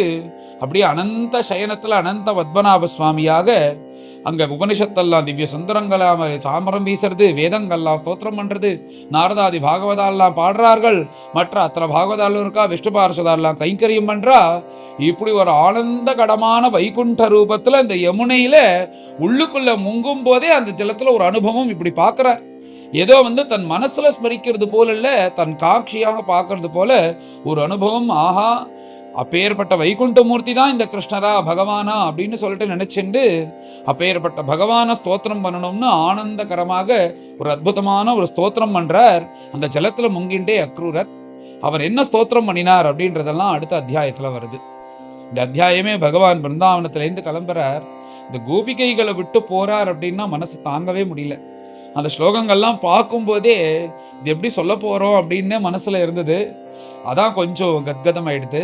அப்படியே அனந்த சயனத்துல அனந்த பத்மநாப சுவாமியாக அங்க உபனிஷத்தெல்லாம் திவ்ய சுந்தரங்களாம் சாமரம் வீசுறது, வேதங்கள்லாம் ஸ்தோத்திரம் பண்றது, நாரதாதி பாகவதாலாம் பாடுறார்கள், மற்ற அத்தனை பாகவதாலும் இருக்கா, விஷ்ணு பார்ஷதாலாம் கைங்கரியம் பண்றா. இப்படி ஒரு ஆனந்த கடமான வைகுண்ட ரூபத்துல இந்த யமுனையில உள்ளுக்குள்ள முங்கும் போதே அந்த ஜலத்துல ஒரு அனுபவம் இப்படி பார்க்கிறார். ஏதோ வந்து தன் மனசுல ஸ்மரிக்கிறது போல இல்ல, தன் காட்சியாக பார்க்கறது போல ஒரு அனுபவம். ஆஹா, அப்பேற்பட்ட வைகுண்டமூர்த்தி தான் இந்த கிருஷ்ணரா பகவானா அப்படின்னு சொல்லிட்டு நினைச்சுண்டு அப்பேற்பட்ட பகவான ஸ்தோத்திரம் பண்ணணும்னு ஆனந்தகரமாக ஒரு அற்புதமான ஒரு ஸ்தோத்திரம் பண்றார் அந்த ஜலத்துல முங்கின்றே அக்ரூரர். அவர் என்ன ஸ்தோத்திரம் பண்ணினார் அப்படின்றதெல்லாம் அடுத்த அத்தியாயத்துல வருது. இந்த அத்தியாயமே பகவான் பிருந்தாவனத்திலேருந்து கிளம்புறார். இந்த கோபிகைகளை விட்டு போறார் அப்படின்னா மனசு தாங்கவே முடியல. அந்த ஸ்லோகங்கள்லாம் பார்க்கும்போதே இது எப்படி சொல்ல போறோம் அப்படின்னு மனசுல இருந்தது. அதான் கொஞ்சம் கத்கதம் ஆயிடுது.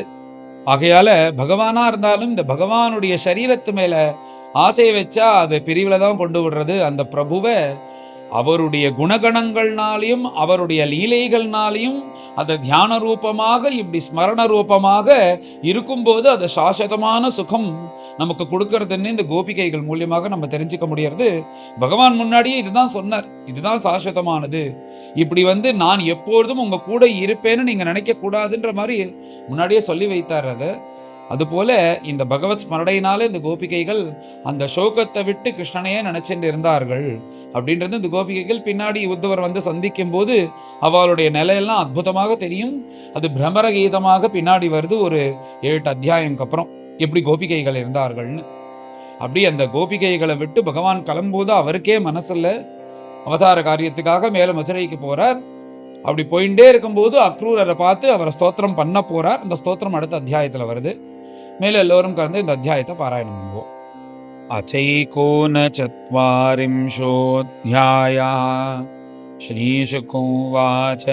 ஆகையால பகவானா இருந்தாலும் இந்த பகவானுடைய சரீரத்து மேல ஆசையை வச்சா அது பிரிவுல தான் கொண்டு விடுறது. அந்த பிரபுவை அவருடைய குணகணங்கள்னாலையும் அவருடைய லீலைகள்னாலையும் அதை தியான ரூபமாக இப்படி ஸ்மரண ரூபமாக இருக்கும்போது அது சாஸ்வதமான சுகம் நமக்கு கொடுக்கறதுன்னு இந்த கோபிகைகள் மூலியமாக நம்ம தெரிஞ்சுக்க முடியறது. பகவான் முன்னாடியே இதுதான் சொன்னார், இதுதான் சாஸ்வதமானது. இப்படி நான் எப்பொழுதும் உங்க கூட இருப்பேன்னு நீங்க நினைக்க கூடாதுன்ற மாதிரி முன்னாடியே சொல்லி வைத்தார். அதுபோல இந்த பகவத் ஸ்மரணையினால இந்த கோபிகைகள் அந்த சோகத்தை விட்டு கிருஷ்ணனையே நினைச்சுட்டு இருந்தார்கள் அப்படின்றது இந்த கோபிகைகள் பின்னாடி உத்தவர் சந்திக்கும் போது அவளுடைய நிலையெல்லாம் அற்புதமாக தெரியும். அது பிரமர கீதமாக பின்னாடி வருது ஒரு 7 அத்தியாயம்க்கு அப்புறம் எப்படி கோபிகைகள் இருந்தார்கள்னு. அப்படி அந்த கோபிகைகளை விட்டு பகவான் கிளம்போது அவருக்கே மனசுல அவதார காரியத்துக்காக மேல மதுரைக்கு போறார். அப்படி போயிட்டே இருக்கும்போது அக்ரூரரை பார்த்து அவரை ஸ்தோத்திரம் பண்ண போறார். அந்த ஸ்தோத்திரம் அடுத்த அத்தியாயத்துல வருது. மேல எல்லோரும் கலந்து இந்த அத்தியாயத்தை பாராயணம் பண்ணுவோம். अचैकोनचत्वारिंशोऽध्यायः श्रीशुको उवाच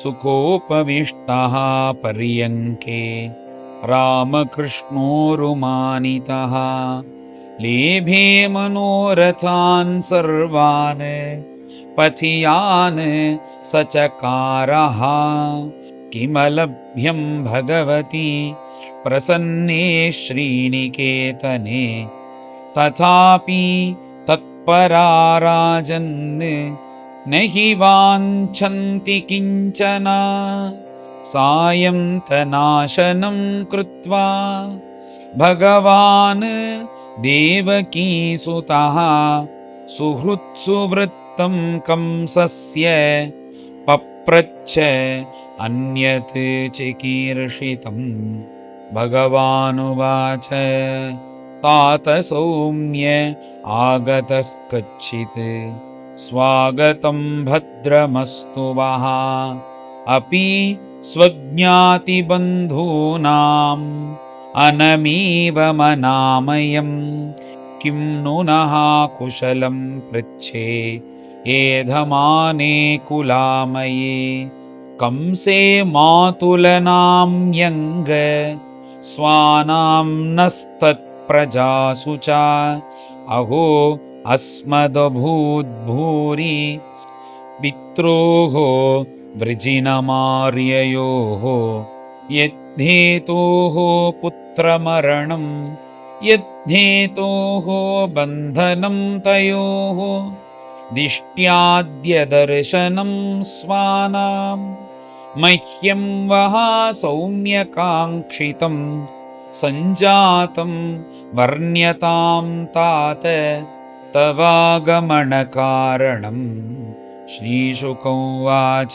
सुकोपविष्टः पर्यङ्के रामकृष्णोरुमानितः लेभे मनोरथान् सर्वान् पथियान् सचकारः किमलभ्यं भगवती प्रसन्ने श्रीनिकेतने तथापि तत्पराराजन् न हि वाञ्छन्ति किञ्चन सायं तनाशनं कृत्वा भगवान् देवकीसुतः सुहृत्सुवृत्तं कंसस्य पप्रच्छ अन्यत् चिकीर्षितं भगवानुवाच तात सौम्य आगतः कच्चित् स्वागतं भद्रमस्तु वः अपि स्वज्ञातिबन्धूनाम् अनमेव मनामयं किं नुनः कुशलं पृच्छे एधमाने कुलामये कंसे मातुलनाम्यङ्ग स्वानां नस्तत्प्रजासु च अहो अस्मदभूद्भूरि पित्रोः वृजिनमार्ययोः यद्धेतोः पुत्रमरणं यद्धेतोः बन्धनं तयोः दिष्ट्याद्यदर्शनं स्वानां मह्यं वः सौम्यकाङ्क्षितं सञ्जातं वर्ण्यतां तात तवागमनकारणं श्रीशुक उवाच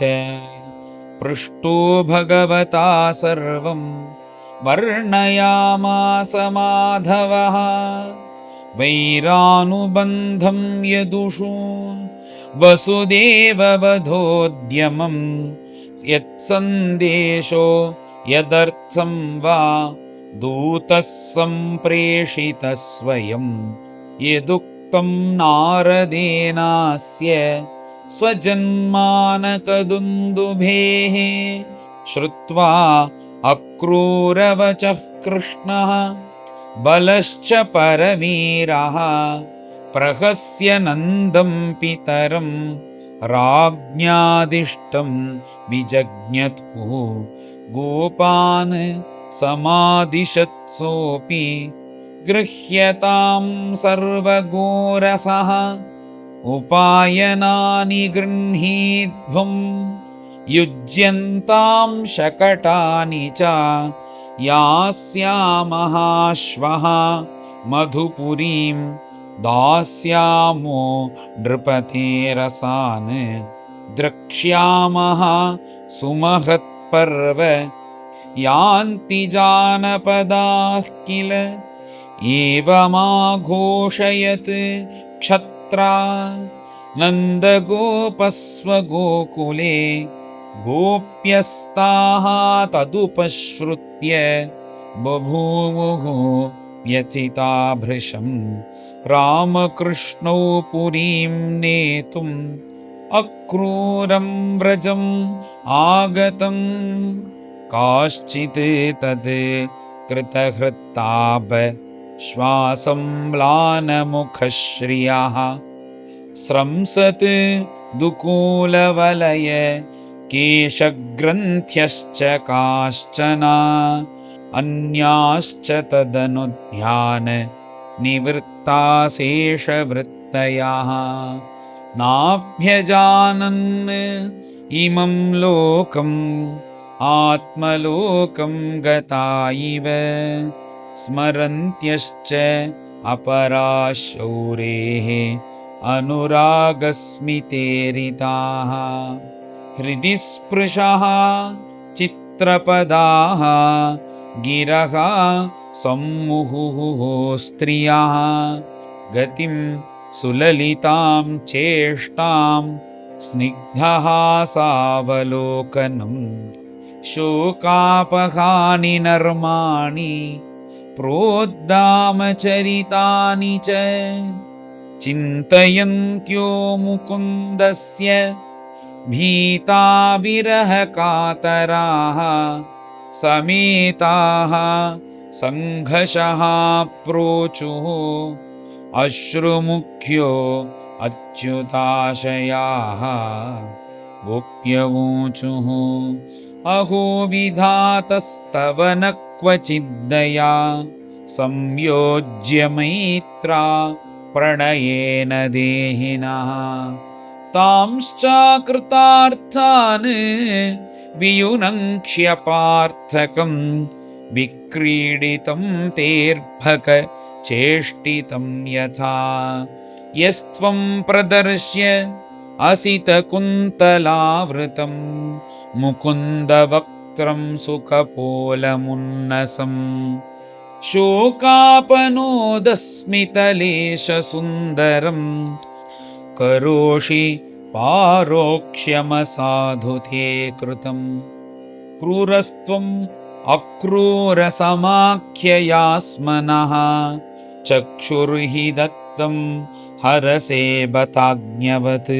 पृष्टो भगवता सर्वं वर्णयामास माधवः वैरानुबन्धं यदुषु वसुदेववधोद्यमं यत्सन्देशो यदर्थं वा दूतः सम्प्रेषितः स्वयं यदुक्तं नारदेनास्य स्वजन्मानकदुन्दुभेः श्रुत्वा अक्रूरवचः कृष्णः बलश्च परवीरः प्रहस्य नन्दं पितरं राज्ञादिष्टं विजज्ञतुः गोपान् समादिशत्सोऽपि गृह्यतां सर्वगोरसः उपायनानि गृह्णीध्वं युज्यन्तां शकटानि च यास्यामः श्वः मधुपुरीं दास्यामो नृपतेरसान् द्रक्ष्यामः सुमहत्पर्व यान्ति जानपदाः किल एवमाघोषयत् क्षत्रा नन्दगोपस्वगोकुले गोप्यस्ताः तदुपश्रुत्य बभूवुः व्यथिता भृशं रामकृष्णौ पुरीं नेतुम् अक्रूरं व्रजम् आगतं काश्चित् तद् कृतहृत्ताप श्वासं म्लानमुखश्रियः स्रंसत् दुकूलवलय केशग्रन्थ्यश्च काश्चन अन्याश्च तदनुध्यान निवृत्ताशेषवृत्तयः नाभ्यजानन् इमं लोकम् आत्मलोकं गता इव स्मरन्त्यश्च अपराशौरेः अनुरागस्मितेरिताः हृदि स्पृशः चित्रपदाः गिरः सम्मुहुः स्त्रियः गतिं सुललितां चेष्टां स्निग्धः सावलोकनं शोकापहानि नर्माणि प्रोद्दामचरितानि च चिन्तयन्त्यो मुकुन्दस्य भीता विरहकातराः समेताः सङ्घर्षः प्रोचुः अश्रुमुख्यो अच्युताशयाः गोप्यवोचुः अहो विधातस्तव न क्वचिद्दया संयोज्य मैत्रा प्रणयेन देहिनः तांश्चाकृतार्थान् वियुनङ्क्ष्यपार्थकं विक्रीडितं तेर्भक चेष्टितं यथा यस्त्वं प्रदर्श्य असितकुन्तलावृतं मुकुन्दवक्त्रं सुखपोलमुन्नसं शोकापनोदस्मितलेशसुन्दरं करोषि पारोक्ष्यमसाधु ते कृतं क्रूरस्त्वम् अक्रूरसमाख्ययास्मनः चक्षुर्हि दत्तं हरसे बताज्ञवत्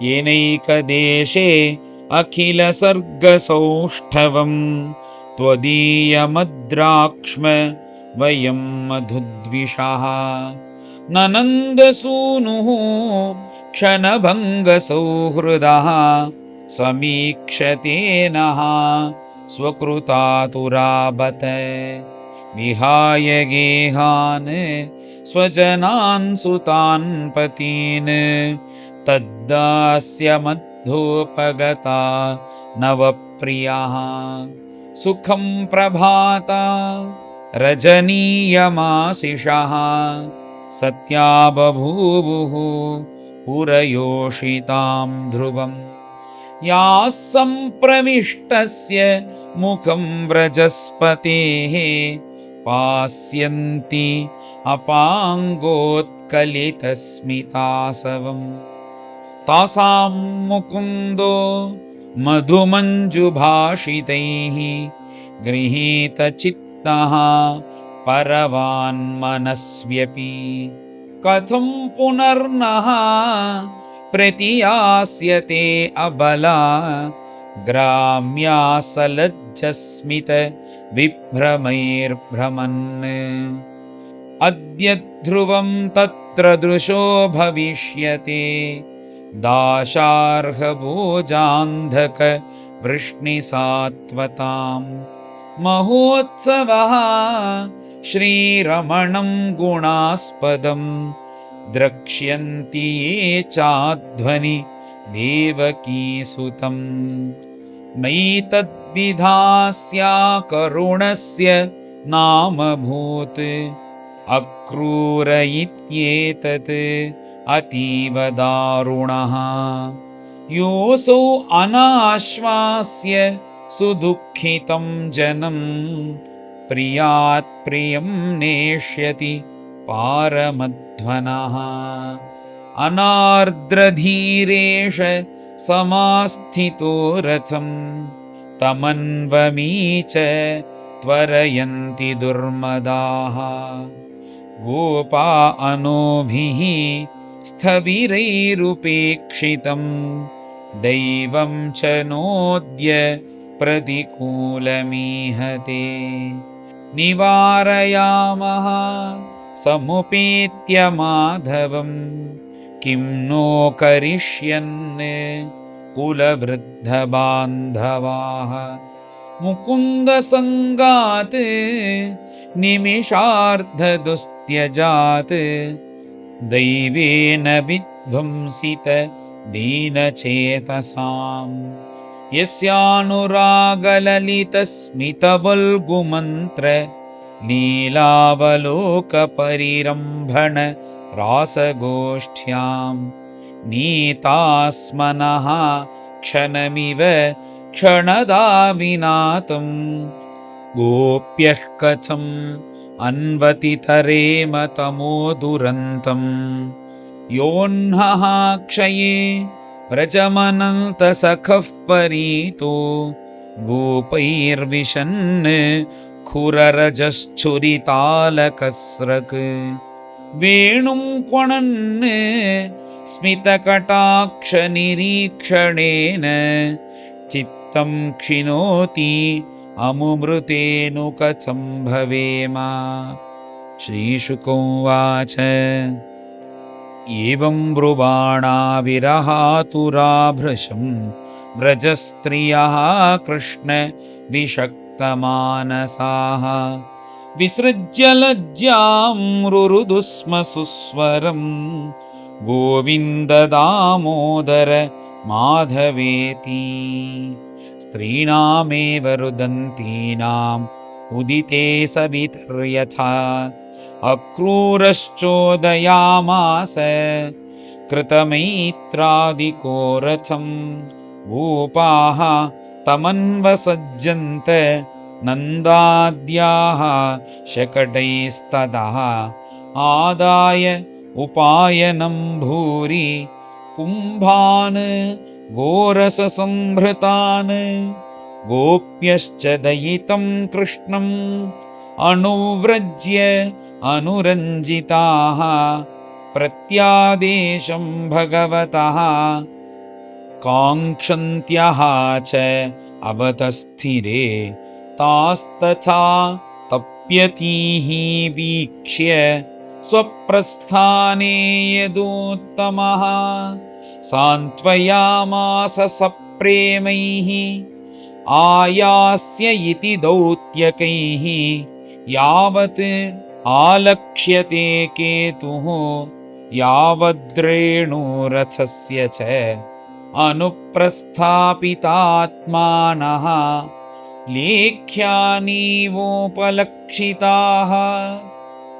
येनैकदेशे अखिलसर्गसौष्ठवं त्वदीयमद्राक्ष्म वयं मधुद्विषः ननन्दसूनुः क्षणभङ्गसौहृदः समीक्षते नः स्वकृतातुराबत विहाय गेहान् स्वजनान् सुतान् पतीन् तद्दास्य मद्धोपगता नवप्रियः सुखं प्रभाता रजनीयमाशिषः सत्या बभूवुः पुरयोषितां ध्रुवम् याः सम्प्रविष्टस्य मुखं व्रजस्पतेः पास्यन्ति अपाङ्गोत्कलितस्मितासवम् तासां मुकुन्दो मधुमञ्जुभाषितैः गृहीतचित्तः परवान्मनस्व्यपि कथं पुनर्नः प्रतियास्यते अबला ग्राम्या सलज्जस्मित विभ्रमैर्भ्रमन् अद्य ध्रुवं तत्र दृशो भविष्यते दाशार्हभोजान्धक वृष्णिसात्वताम् महोत्सवः श्रीरमणं गुणास्पदम् द्रक्ष्यन्ति ये चाध्वनि देवकीसुतं नैतद्विधास्या करुणस्य नामभूत् अक्रूर इत्येतत् अतीव दारुणः योऽसौ अनाश्वास्य सुदुःखितं जनं प्रियात् प्रियं नेष्यति पारमध्वनः अनार्द्रधीरेश समास्थितो रथं तमन्वमी च त्वरयन्ति दुर्मदाः गोपा अनोभिः स्थविरैरुपेक्षितं दैवं च नोद्य प्रतिकूलमीहते निवारयामः समुपेत्य माधवं किं नो करिष्यन् कुलवृद्धबान्धवाः मुकुन्दसङ्गात् निमिषार्धदुस्त्यजात् दैवेन विध्वंसित दीनचेतसाम् यस्यानुरागललितस्मितवल्गुमन्त्र लीलावलोकपरिरम्भण रासगोष्ठ्यां नीतास्मनः क्षणमिव क्षणदाविनातं गोप्यः कथम् अन्वतितरेम तमो दुरन्तम् योऽह्नः क्षये व्रजमनन्तसखः परीतो गोपैर्विशन् खुररजश्छुरितालकस्रक् वेणुं क्वणन् स्मितकटाक्षनिरीक्षणेन चित्तं क्षिणोति अमुमृतेनु कथं भवेम। श्रीशुक उवाच एवं ब्रुवाणा विरहातुराभृशं व्रजस्त्रियः कृष्ण विषक्तमानसाः विसृज्य लज्जां रुरुदु स्म सुस्वरं गोविन्द दामोदर माधवेति। स्त्रीणामेव रुदन्तीनाम् उदिते सवितर्यथा अक्रूरश्चोदयामास कृतमैत्रादिकोरथं गोपाः तमन्वसज्जन्त नन्दाद्याः शकटैस्ततः आदाय उपायनं भूरि कुम्भान् गोरससंभृतान् गोप्यश्च दयितं कृष्णम् अनुव्रज्य अनुरञ्जिताः प्रत्यादेशं भगवतः काङ्क्षन्त्यः च अवतस्थिरे तास्तथा तप्यतीः वीक्ष्य स्वप्रस्थाने यदुत्तमः सान्त्वयामास सप्रेमैः आयास्य इति दौत्यकैः यावत् आलक्ष्यते केतुः यावद्रेणुरथस्य च अनुप्रस्थापितात्मानः लेख्यानीवोपलक्षिताः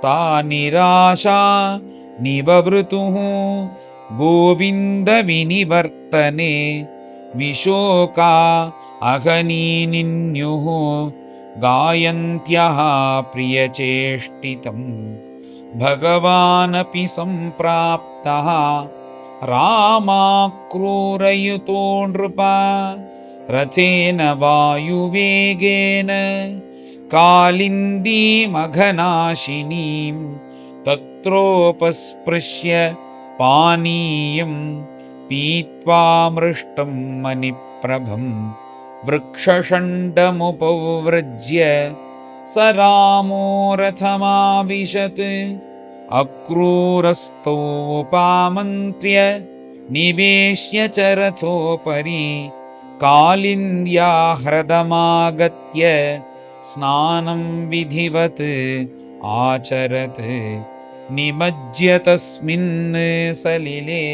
ता निराशा निववृतुः गोविन्दविनिवर्तने विशोका अहनीनिन्युः गायन्त्यः प्रियचेष्टितं भगवानपि सम्प्राप्तः रामाक्रूरयुतो नृपा रथेन वायुवेगेन कालिन्दीमघनाशिनीं तत्रोपस्पृश्य पानीयं पीत्वा मृष्टं मणिप्रभं वृक्षषण्डमुपव्रज्य स रामो रथमाविशत् अक्रूरस्थो उपामन्त्र्य निवेश्य च रथोपरि कालिन्द्या ह्रदमागत्य स्नानं विधिवत् आचरत् निमज्य तस्मिन् सलिले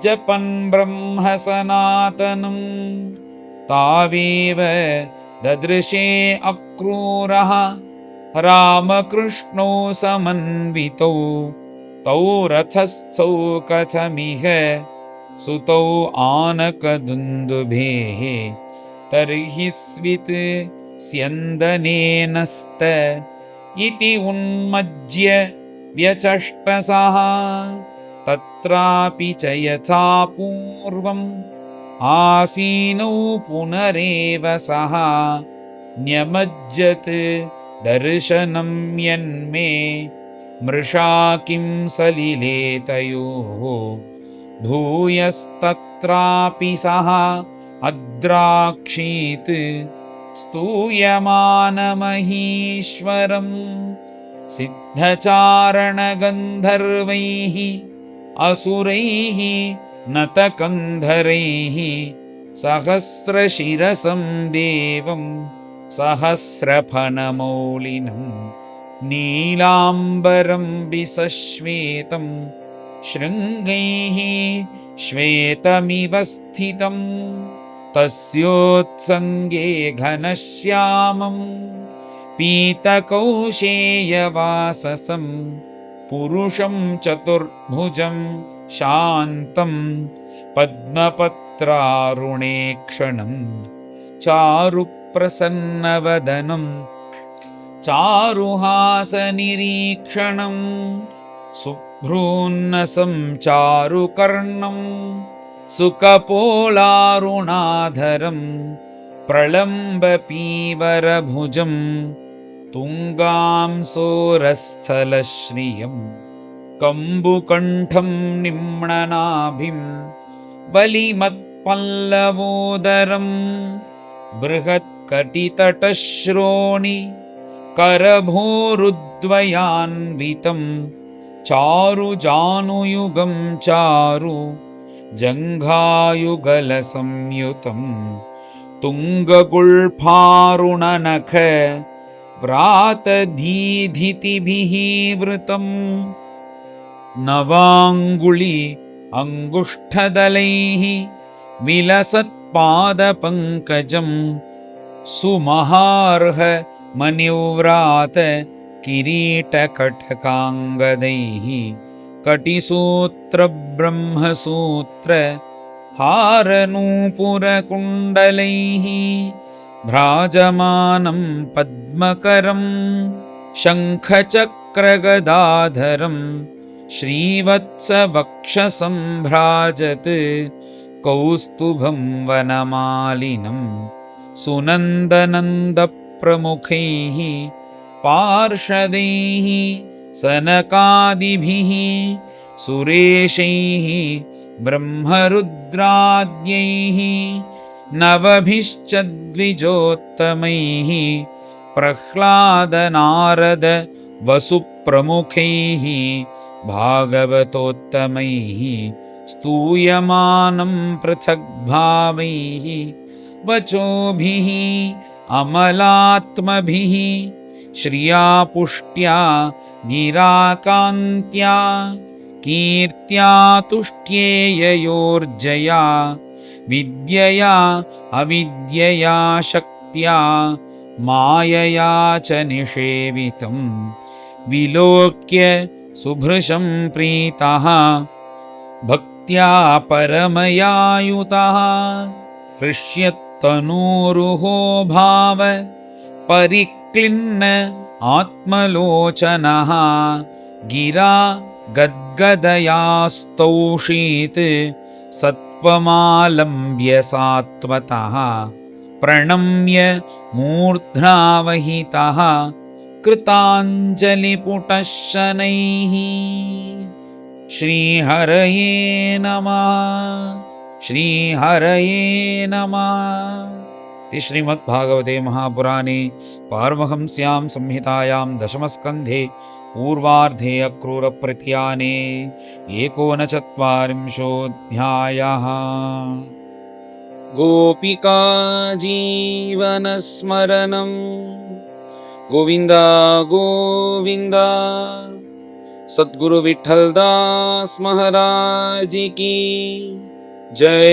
जपन् ब्रह्म सनातनं तावेव ददृशे अक्रूरः रामकृष्णौ समन्वितौ तौ रथस्थौ कथमिह सुतौ आनकदुन्दुभेः तर्हि स्वित् स्यन्दनेनस्त इति उन्मज्य व्यचष्टसः तत्रापि च यथा पूर्वम् आसीनौ पुनरेव सः न्यमज्जत् दर्शनं यन्मे मृषा किं सलिले तयोः भूयस्तत्रापि सः अद्राक्षीत् स्तूयमानमहीश्वरं सिद्धचारणगन्धर्वैः असुरैः नतकन्धरैः सहस्रशिरसं देवं सहस्रफनमौलिनं नीलाम्बरं विसश्वेतं शृङ्गैः श्वेतमिव स्थितं तस्योत्सङ्गे घनश्यामं पीतकौशेयवाससं पुरुषं चतुर्भुजं शान्तं पद्मपत्रारुणेक्षणं चारुप्रसन्नवदनं चारुहासनिरीक्षणं शुभ्रून्नसं चारुकर्णं सुकपोलारुणाधरं प्रलम्बपीवरभुजं तुङ्गां सोरस्थलश्रियं कम्बुकण्ठं निम्ननाभिं बलिमत्पल्लवोदरं बृहत्कटितटश्रोणि करभोरुद्वयान्वितं चारुजानुयुगं चारु जङ्घायुगलसंयुतं तुङ्गगुल्फारुणनख व्रातधीधितिभिः वृतं नवाङ्गुलि अङ्गुष्ठदलैः विलसत्पादपङ्कजं सुमहार्ह मनिव्रात किरीटकटकाङ्गदैः कटिसूत्रब्रह्मसूत्र हारनूपुरकुण्डलैः भ्राजमानं पद्मकरं शङ्खचक्रगदाधरं श्रीवत्सवक्षसम्भ्राजत् कौस्तुभं वनमालिनं सुनन्दनन्दप्रमुखैः पार्षदैः सनकादिभिः सुरेशैः ब्रह्मरुद्राद्यैः नवभिश्च द्विजोत्तमैः प्रह्लादनारद वसुप्रमुखैः भागवतोत्तमैः स्तूयमानं पृथग्भावैः वचोभिः अमलात्मभिः श्रिया पुष्ट्या गिराकान्त्या कीर्त्या तुष्ट्येययोर्जया विद्यया अविद्यया शक्त्या मायया च निषेवितं विलोक्य सुभृशं प्रीतः भक्त्या परमयायुतः हृष्यत्तनूरुहो भाव परिक्लिन्न आत्मलोचनः गिरा गद्गदयास्तौषीत् सत्त्वमालम्ब्य सात्वतः प्रणम्य मूर्ध्नावहितः कृताञ्जलिपुटः शनैः। श्रीहरये नमः। श्रीहरये नमः। श्रीमद्भागवते महापुराणे पारमहंस्यां संहितायां दशमस्कन्धे पूर्वार्धे अक्रूरप्रतियाने 39 गोपिका जीवनस्मरणं गोविन्द गोविन्द। सद्गुरु विठ्ठलदास महाराज की जय।